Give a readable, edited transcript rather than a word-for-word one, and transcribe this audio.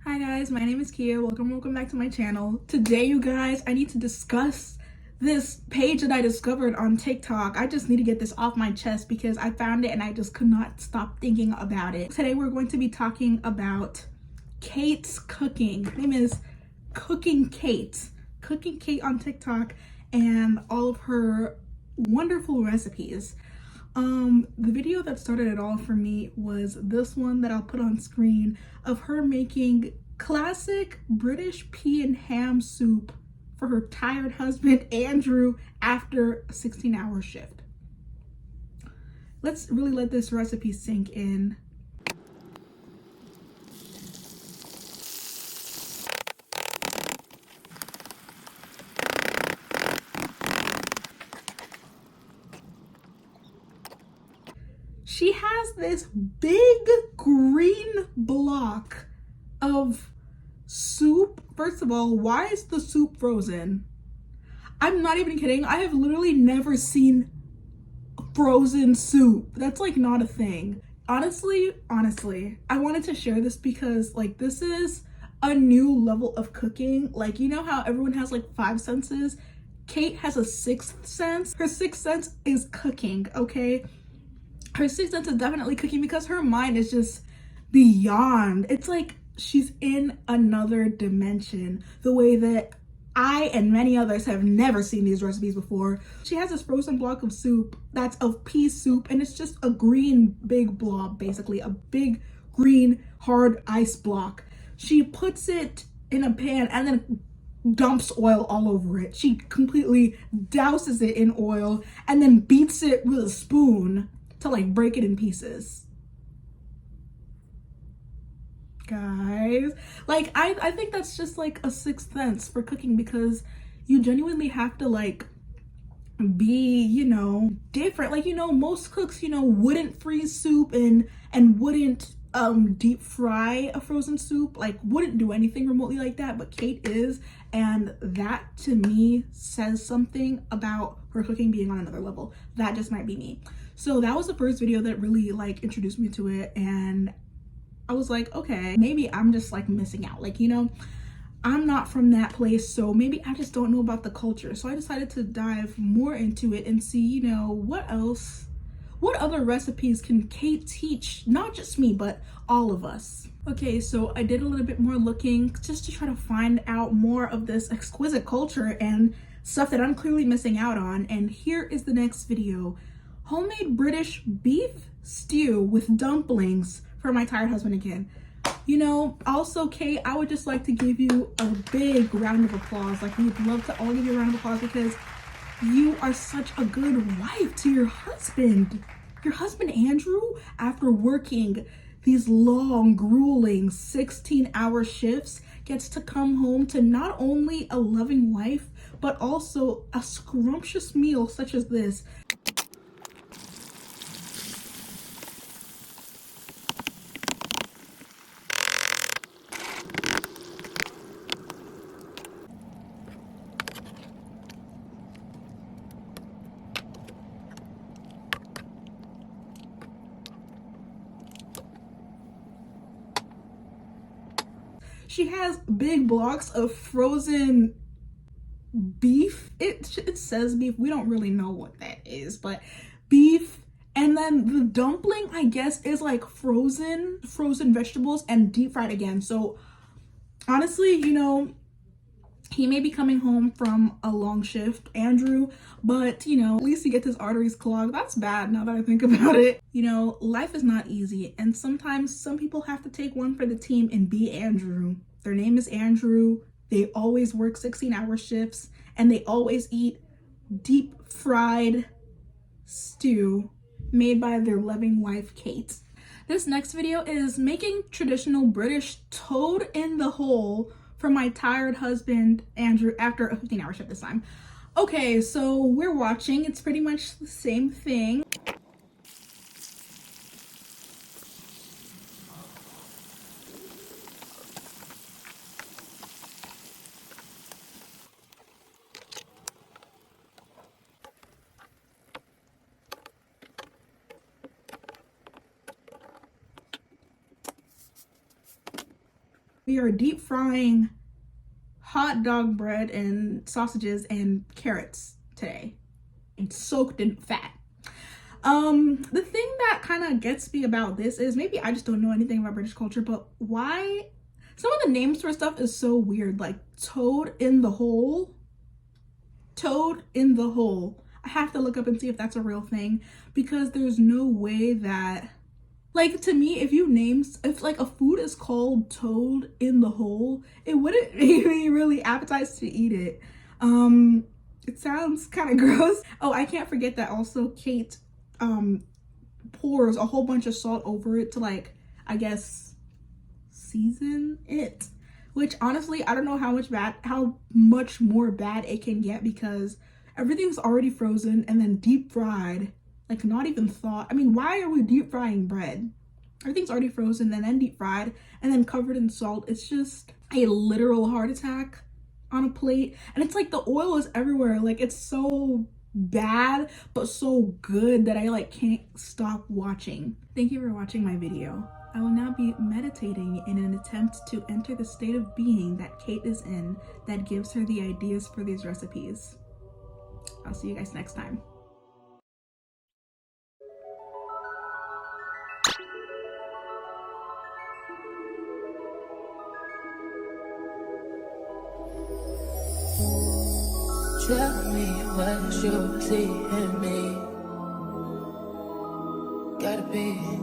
Hi guys, my name is Kia. Welcome back to my channel. Today, you guys, I need to discuss this page that I discovered on TikTok. I just need to get this off my chest because I found it and I just could not stop thinking about it. Today, we're going to be talking about Kate's cooking. Her name is Cooking Kate. Cooking Kate on TikTok and all of her wonderful recipes. The video that started it all for me was this one that I'll put on screen of her making classic British pea and ham soup for her tired husband Andrew after a 16-hour shift. Let's really let this recipe sink in. She has this big green block of soup. First of all, why is the soup frozen? I'm not even kidding. I have literally never seen frozen soup. That's like not a thing. Honestly, I wanted to share this because like this is a new level of cooking. Like, you know how everyone has like 5 senses? Kate has a 6th sense. Her 6th sense is cooking, okay? Her 6th sense is definitely cooking because her mind is just beyond. It's like she's in another dimension, the way that I and many others have never seen these recipes before. She has this frozen block of soup that's of pea soup, and it's just a green big blob, basically a big green hard ice block. She puts it in a pan and then dumps oil all over it. She completely douses it in oil and then beats it with a spoon to like break it in pieces. Guys, like I think that's just like a 6th sense for cooking because you genuinely have to like be, you know, different. Like, you know, most cooks, you know, wouldn't freeze soup and wouldn't deep fry a frozen soup, like wouldn't do anything remotely like that, but Kate is, and that to me says something about her cooking being on another level. That just might be me. So that was the first video that really like introduced me to it, and I was like, okay, maybe I'm just like missing out. Like, you know, I'm not from that place, so maybe I just don't know about the culture. So I decided to dive more into it and see, you know, what other recipes can Kate teach, not just me, but all of us. Okay, so I did a little bit more looking just to try to find out more of this exquisite culture and stuff that I'm clearly missing out on. And here is the next video. Homemade British beef stew with dumplings for my tired husband again. You know, also, Kate, I would just like to give you a big round of applause. Like, we'd love to all give you a round of applause because you are such a good wife to your husband. Your husband, Andrew, after working these long, grueling 16-hour shifts, gets to come home to not only a loving wife, but also a scrumptious meal such as this. She has big blocks of frozen beef. It says beef. We don't really know what that is, but beef. And then the dumpling, I guess, is like frozen vegetables and deep fried again. So honestly, you know, he may be coming home from a long shift, Andrew, but you know, at least he gets his arteries clogged. That's bad now that I think about it. You know, life is not easy, and sometimes some people have to take one for the team and be Andrew. Their name is Andrew. They always work 16-hour shifts, and they always eat deep fried stew made by their loving wife, Kate. This next video is making traditional British toad in the hole for my tired husband, Andrew, after a 15-hour shift this time. Okay, so we're watching. It's pretty much the same thing. We are deep frying hot dog bread and sausages and carrots today, and soaked in fat. The thing that kind of gets me about this is, maybe I just don't know anything about British culture, but why some of the names for stuff is so weird, like toad in the hole. Toad in the hole. I have to look up and see if that's a real thing, because there's no way that, like, to me, if like a food is called toad in the hole, it wouldn't make me really appetized to eat it. It sounds kind of gross. Oh, I can't forget that also Kate pours a whole bunch of salt over it to, like, I guess season it, which honestly I don't know how much more bad it can get, because everything's already frozen and then deep fried, like not even thawed. I mean, why are we deep frying bread? Everything's already frozen and then deep fried and then covered in salt. It's just a literal heart attack on a plate, and it's like the oil is everywhere. Like, it's so bad but so good that I like can't stop watching. Thank you for watching my video. I will now be meditating in an attempt to enter the state of being that Kate is in, that gives her the ideas for these recipes. I'll see you guys next time. Tell me what you see in me. Gotta be